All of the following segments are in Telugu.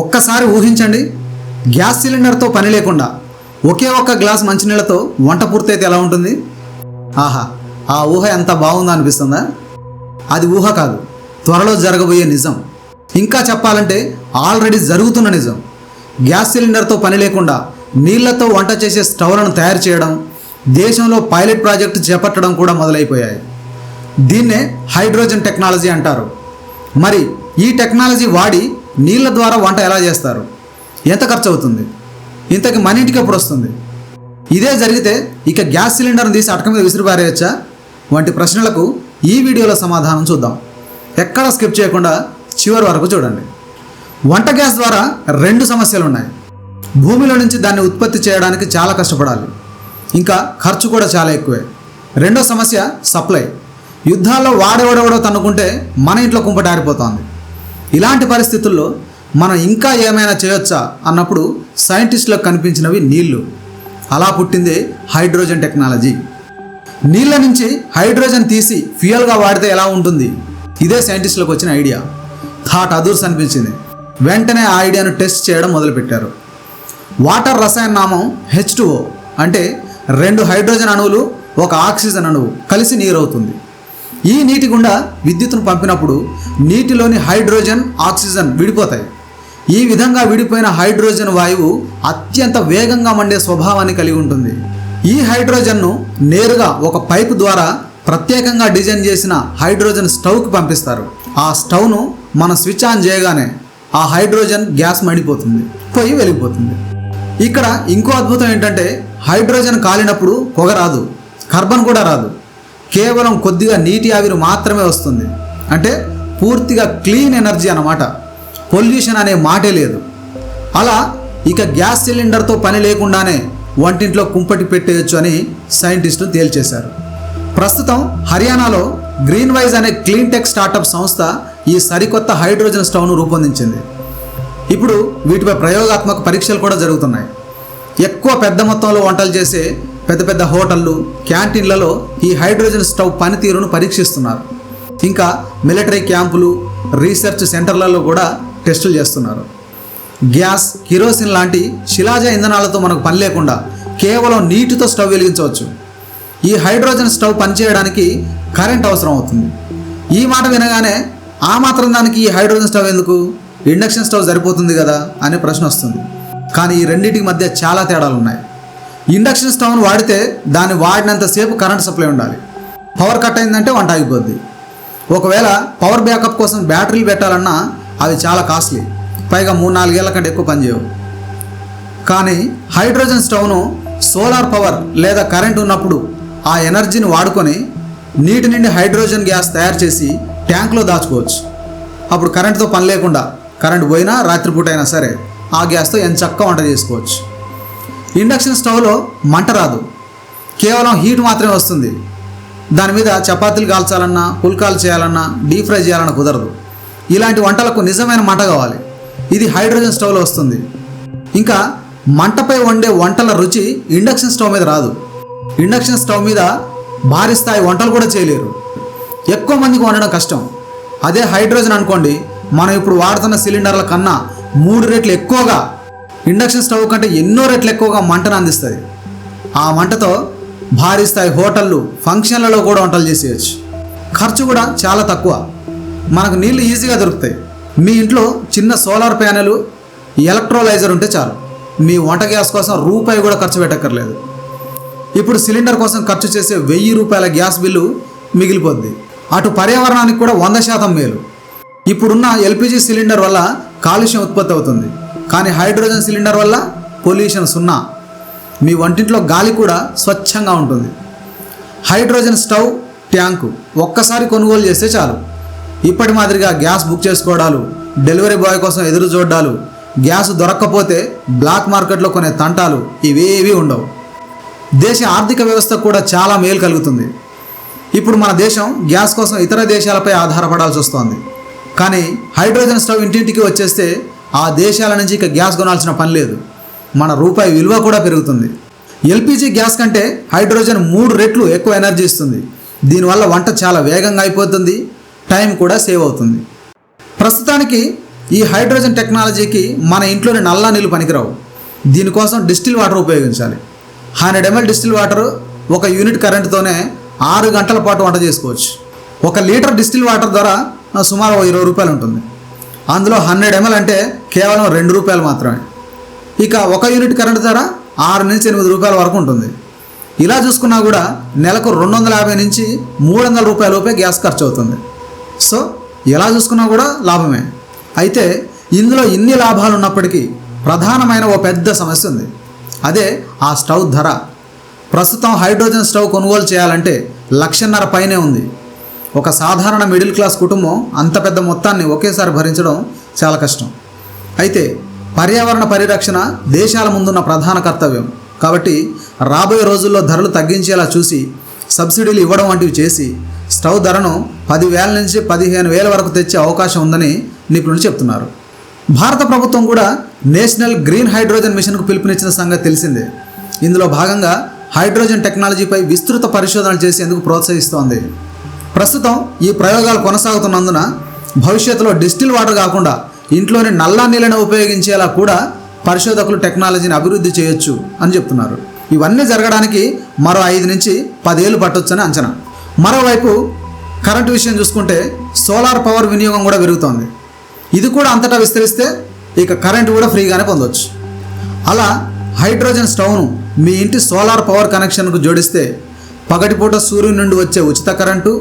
ఒక్కసారి ఊహించండి, గ్యాస్ సిలిండర్తో పని లేకుండా ఒకే ఒక్క గ్లాస్ మంచినీళ్ళతో వంట పూర్తయితే ఎలా ఉంటుంది? ఆహా, ఆ ఊహ ఎంత బాగుందో అనిపిస్తుందా? అది ఊహ కాదు, త్వరలో జరగబోయే నిజం. ఇంకా చెప్పాలంటే ఆల్రెడీ జరుగుతున్న నిజం. గ్యాస్ సిలిండర్తో పని లేకుండా నీళ్లతో వంట చేసే స్టవ్లను తయారు చేయడం, దేశంలో పైలట్ ప్రాజెక్టు చేపట్టడం కూడా మొదలైపోయాయి. దీన్నే హైడ్రోజన్ టెక్నాలజీ అంటారు. మరి ఈ టెక్నాలజీ వాడి నీళ్ళ ద్వారా వంట ఎలా చేస్తారు? ఎంత ఖర్చు అవుతుంది? ఇంతకి మన ఇంటికి ఎప్పుడు వస్తుంది? ఇదే జరిగితే ఇక గ్యాస్ సిలిండర్ని తీసి అటక మీద విసిరిపారేయచ్చా? వంటి ప్రశ్నలకు ఈ వీడియోలో సమాధానం చూద్దాం. ఎక్కడా స్కిప్ చేయకుండా చివరి వరకు చూడండి. వంట గ్యాస్ ద్వారా రెండు సమస్యలు ఉన్నాయి. భూమిలో నుంచి దాన్ని ఉత్పత్తి చేయడానికి చాలా కష్టపడాలి, ఇంకా ఖర్చు కూడా చాలా ఎక్కువే. రెండో సమస్య సప్లై. యుద్ధాల్లో వాడెవడెవడో తన్నుకుంటే మన ఇంట్లో కుంపటారిపోతోంది. ఇలాంటి పరిస్థితుల్లో మనం ఇంకా ఏమైనా చేయొచ్చా అన్నప్పుడు సైంటిస్టులకు కనిపించినవి నీళ్లు. అలా పుట్టిందే హైడ్రోజన్ టెక్నాలజీ. నీళ్ళ నుంచి హైడ్రోజన్ తీసి ఫ్యూయల్గా వాడితే ఎలా ఉంటుంది? ఇదే సైంటిస్టులకు వచ్చిన ఐడియా. థాట్ అదూర్స్ అనిపించింది. వెంటనే ఆ ఐడియాను టెస్ట్ చేయడం మొదలుపెట్టారు. వాటర్ రసాయన నామం H2O, అంటే రెండు హైడ్రోజన్ అణువులు ఒక ఆక్సిజన్ అణువు కలిసి నీరు అవుతుంది. ఈ నీటి గుండా విద్యుత్తును పంపినప్పుడు నీటిలోని హైడ్రోజన్, ఆక్సిజన్ విడిపోతాయి. ఈ విధంగా విడిపోయిన హైడ్రోజన్ వాయువు అత్యంత వేగంగా మండే స్వభావాన్ని కలిగి ఉంటుంది. ఈ హైడ్రోజన్ను నేరుగా ఒక పైపు ద్వారా ప్రత్యేకంగా డిజైన్ చేసిన హైడ్రోజన్ స్టవ్కి పంపిస్తారు. ఆ స్టవ్ను మనం స్విచ్ ఆన్ చేయగానే ఆ హైడ్రోజన్ గ్యాస్ మండిపోతుంది, పొయ్యి వెలిగిపోతుంది. ఇక్కడ ఇంకో అద్భుతం ఏంటంటే హైడ్రోజన్ కాలినప్పుడు పొగ రాదు, కార్బన్ కూడా రాదు. కేవలం కొద్దిగా నీటి ఆవిరి మాత్రమే వస్తుంది. అంటే పూర్తిగా క్లీన్ ఎనర్జీ అన్నమాట. పొల్యూషన్ అనే మాటే లేదు. అలా ఇక గ్యాస్ సిలిండర్తో పని లేకుండానే వంటింట్లో కుంపటి పెట్టేయచ్చు అని సైంటిస్టులు తేల్చేశారు. ప్రస్తుతం హర్యానాలో గ్రీన్ వైజ్ అనే క్లీన్ టెక్ స్టార్టప్ సంస్థ ఈ సరికొత్త హైడ్రోజన్ స్టవ్ను రూపొందించింది. ఇప్పుడు వీటిపై ప్రయోగాత్మక పరీక్షలు కూడా జరుగుతున్నాయి. ఎక్కువ పెద్ద మొత్తంలో వంటలు చేసే పెద్ద పెద్ద హోటళ్ళు, క్యాంటీన్లలో ఈ హైడ్రోజన్ స్టవ్ పనితీరును పరీక్షిస్తున్నారు. ఇంకా మిలిటరీ క్యాంపులు, రీసెర్చ్ సెంటర్లలో కూడా టెస్టులు చేస్తున్నారు. గ్యాస్, కిరోసిన్ లాంటి శిలాజ ఇంధనాలతో మనకు పని లేకుండా కేవలం నీటితో స్టవ్ వెలిగించవచ్చు. ఈ హైడ్రోజన్ స్టవ్ పనిచేయడానికి కరెంట్ అవసరం అవుతుంది. ఈ మాట వినగానే ఆ మాత్రం దానికి ఈ హైడ్రోజన్ స్టవ్ ఎందుకు, ఇండక్షన్ స్టవ్ సరిపోతుంది కదా అనే ప్రశ్న వస్తుంది. కానీ ఈ రెండింటికి మధ్య చాలా తేడాలు ఉన్నాయి. ఇండక్షన్ స్టవ్ను వాడితే దాన్ని వాడినంతసేపు కరెంట్ సప్లై ఉండాలి. పవర్ కట్ అయిందంటే వంట ఆగిపోద్ది. ఒకవేళ పవర్ బ్యాకప్ కోసం బ్యాటరీలు పెట్టాలన్నా అవి చాలా కాస్ట్లీ, పైగా 3-4 ఏళ్ల కంటే ఎక్కువ పనిచేయవు. కానీ హైడ్రోజన్ స్టవ్ను సోలార్ పవర్ లేదా కరెంట్ ఉన్నప్పుడు ఆ ఎనర్జీని వాడుకొని నీటి నుండి హైడ్రోజన్ గ్యాస్ తయారు చేసి ట్యాంక్లో దాచుకోవచ్చు. అప్పుడు కరెంటుతో పని లేకుండా, కరెంటు పోయినా రాత్రిపూట అయినా సరే ఆ గ్యాస్తో ఎంచక్కా వంట చేసుకోవచ్చు. ఇండక్షన్ స్టవ్లో మంట రాదు, కేవలం హీట్ మాత్రమే వస్తుంది. దాని మీద చపాతీలు కాల్చాలన్నా, పుల్కాలు చేయాలన్నా, డీప్ ఫ్రై చేయాలన్నా కుదరదు. ఇలాంటి వంటలకు నిజమైన మంట కావాలి. ఇది హైడ్రోజన్ స్టవ్లో వస్తుంది. ఇంకా మంటపై వండే వంటల రుచి ఇండక్షన్ స్టవ్ మీద రాదు. ఇండక్షన్ స్టవ్ మీద భారీ స్థాయి వంటలు కూడా చేయలేరు, ఎక్కువ మందికి వండడం కష్టం. అదే హైడ్రోజన్ అనుకోండి, మనం ఇప్పుడు వాడుతున్న సిలిండర్ల కన్నా 3 రెట్లు ఎక్కువగా, ఇండక్షన్ స్టవ్ కంటే ఎన్నో రెట్లు ఎక్కువగా మంటను అందిస్తుంది. ఆ మంటతో భారీ స్థాయి హోటళ్ళు, ఫంక్షన్లలో కూడా వంటలు చేసేయచ్చు. ఖర్చు కూడా చాలా తక్కువ. మనకు నీళ్లు ఈజీగా దొరుకుతాయి. మీ ఇంట్లో చిన్న సోలార్ ప్యానెల్, ఎలక్ట్రోలైజర్ ఉంటే చాలు, మీ వంట గ్యాస్ కోసం రూపాయి కూడా ఖర్చు పెట్టక్కర్లేదు. ఇప్పుడు సిలిండర్ కోసం ఖర్చు చేసే 1000 రూపాయల గ్యాస్ బిల్లు మిగిలిపోద్ది. అటు పర్యావరణానికి కూడా 100% మేలు. ఇప్పుడున్న ఎల్పిజి సిలిండర్ వల్ల కాలుష్యం ఉత్పత్తి అవుతుంది, కానీ హైడ్రోజన్ సిలిండర్ వల్ల పొల్యూషన్ 0. మీ వంటింట్లో గాలి కూడా స్వచ్ఛంగా ఉంటుంది. హైడ్రోజన్ స్టవ్, ట్యాంకు ఒక్కసారి కొనుగోలు చేస్తే చాలు. ఇప్పటి మాదిరిగా గ్యాస్ బుక్ చేసుకోవడాలు, డెలివరీ బాయ్ కోసం ఎదురు చూడాలు, గ్యాస్ దొరక్కపోతే బ్లాక్ మార్కెట్లో కొనే తంటాలు ఇవేవీ ఉండవు. దేశ ఆర్థిక వ్యవస్థ కూడా చాలా మేలు కలుగుతుంది. ఇప్పుడు మన దేశం గ్యాస్ కోసం ఇతర దేశాలపై ఆధారపడాల్సి వస్తోంది. కానీ హైడ్రోజన్ స్టవ్ ఇంటింటికి వచ్చేస్తే ఆ దేశాల నుంచి ఇక గ్యాస్ కొనాల్సిన పని లేదు. మన రూపాయి విలువ కూడా పెరుగుతుంది. ఎల్పిజి గ్యాస్ కంటే హైడ్రోజన్ 3 రెట్లు ఎక్కువ ఎనర్జీ ఇస్తుంది. దీనివల్ల వంట చాలా వేగంగా అయిపోతుంది, టైం కూడా సేవ్ అవుతుంది. ప్రస్తుతానికి ఈ హైడ్రోజన్ టెక్నాలజీకి మన ఇంట్లోని నల్లా నీళ్ళు పనికిరావు. దీనికోసం డిస్టిల్ వాటర్ ఉపయోగించాలి. 100 ml డిస్టిల్ వాటర్ 1 యూనిట్ కరెంటుతోనే 6 గంటల పాటు వంట చేసుకోవచ్చు. 1 లీటర్ డిస్టిల్ వాటర్ ధర సుమారు 20 రూపాయలు ఉంటుంది. అందులో 100 ml అంటే కేవలం 2 రూపాయలు మాత్రమే. ఇక 1 యూనిట్ కరెంటు ధర 6 నుంచి 8 రూపాయల వరకు ఉంటుంది. ఇలా చూసుకున్నా కూడా నెలకు 250 నుంచి 300 రూపాయల లోపే గ్యాస్ ఖర్చు అవుతుంది. సో ఎలా చూసుకున్నా కూడా లాభమే. అయితే ఇందులో ఇన్ని లాభాలు ఉన్నప్పటికీ ప్రధానమైన ఓ పెద్ద సమస్య ఉంది. అదే ఆ స్టవ్ ధర. ప్రస్తుతం హైడ్రోజన్ స్టవ్ కొనుగోలు చేయాలంటే 1.5 లక్షల పైనే ఉంది. ఒక సాధారణ మిడిల్ క్లాస్ కుటుంబం అంత పెద్ద మొత్తాన్ని ఒకేసారి భరించడం చాలా కష్టం. అయితే పర్యావరణ పరిరక్షణ దేశాల ముందున్న ప్రధాన కర్తవ్యం. కాబట్టి రాబోయే రోజుల్లో ధరలు తగ్గించేలా చూసి సబ్సిడీలు ఇవ్వడం వంటివి చేసి స్టవ్ ధరను 10,000 నుంచి 15,000 వరకు తెచ్చే అవకాశం ఉందని నిపుణులు చెప్తున్నారు. భారత ప్రభుత్వం కూడా నేషనల్ గ్రీన్ హైడ్రోజన్ మిషన్కు పిలుపునిచ్చిన సంగతి తెలిసిందే. ఇందులో భాగంగా హైడ్రోజన్ టెక్నాలజీపై విస్తృత పరిశోధనలు చేసేందుకు ప్రోత్సహిస్తోంది. ప్రస్తుతం ఈ ప్రయోగాలు కొనసాగుతున్నందున భవిష్యత్తులో డిస్టిల్ వాటర్ కాకుండా ఇంట్లోని నల్లా నీళ్ళను ఉపయోగించేలా కూడా పరిశోధకులు టెక్నాలజీని అభివృద్ధి చేయొచ్చు అని చెప్తున్నారు. ఇవన్నీ జరగడానికి మరో 5 నుంచి 10 ఏళ్ళు పట్టొచ్చని అంచనా. మరోవైపు కరెంటు విషయం చూసుకుంటే సోలార్ పవర్ వినియోగం కూడా పెరుగుతోంది. ఇది కూడా అంతటా విస్తరిస్తే ఇక కరెంటు కూడా ఫ్రీగానే పొందవచ్చు. అలా హైడ్రోజన్ స్టవ్ను మీ ఇంటి సోలార్ పవర్ కనెక్షన్కు జోడిస్తే పగటిపూట సూర్యుని నుండి వచ్చే ఉచిత కరెంటు,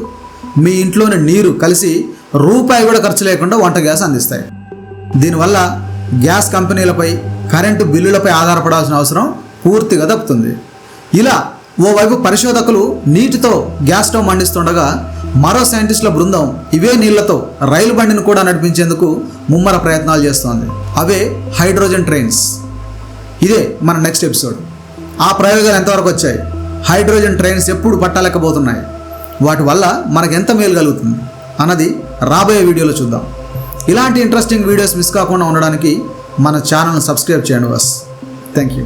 మీ ఇంట్లోని నీరు కలిసి రూపాయి కూడా ఖర్చు లేకుండా వంట గ్యాస్ అందిస్తాయి. దీనివల్ల గ్యాస్ కంపెనీలపై, కరెంటు బిల్లులపై ఆధారపడాల్సిన అవసరం పూర్తిగా తప్పుతుంది. ఇలా ఓవైపు పరిశోధకులు నీటితో గ్యాస్ స్టవ్ మండిస్తుండగా మరో సైంటిస్టుల బృందం ఇవే నీళ్లతో రైలు బండిని కూడా నడిపించేందుకు ముమ్మర ప్రయత్నాలు చేస్తోంది. అవే హైడ్రోజన్ ట్రైన్స్. ఇదే మన నెక్స్ట్ ఎపిసోడ్. ఆ ప్రయోగాలు ఎంతవరకు వచ్చాయి, హైడ్రోజన్ ట్రైన్స్ ఎప్పుడు పట్టాలెక్కబోతున్నాయి, వాటి వల్ల మనకు ఎంత మేలు కలుగుతుంది అన్నది రాబోయే వీడియోలో చూద్దాం. ఇలాంటి ఇంట్రెస్టింగ్ వీడియోస్ మిస్ కాకుండా ఉండడానికి మన ఛానల్ని సబ్స్క్రైబ్ చేయండి. Thank you.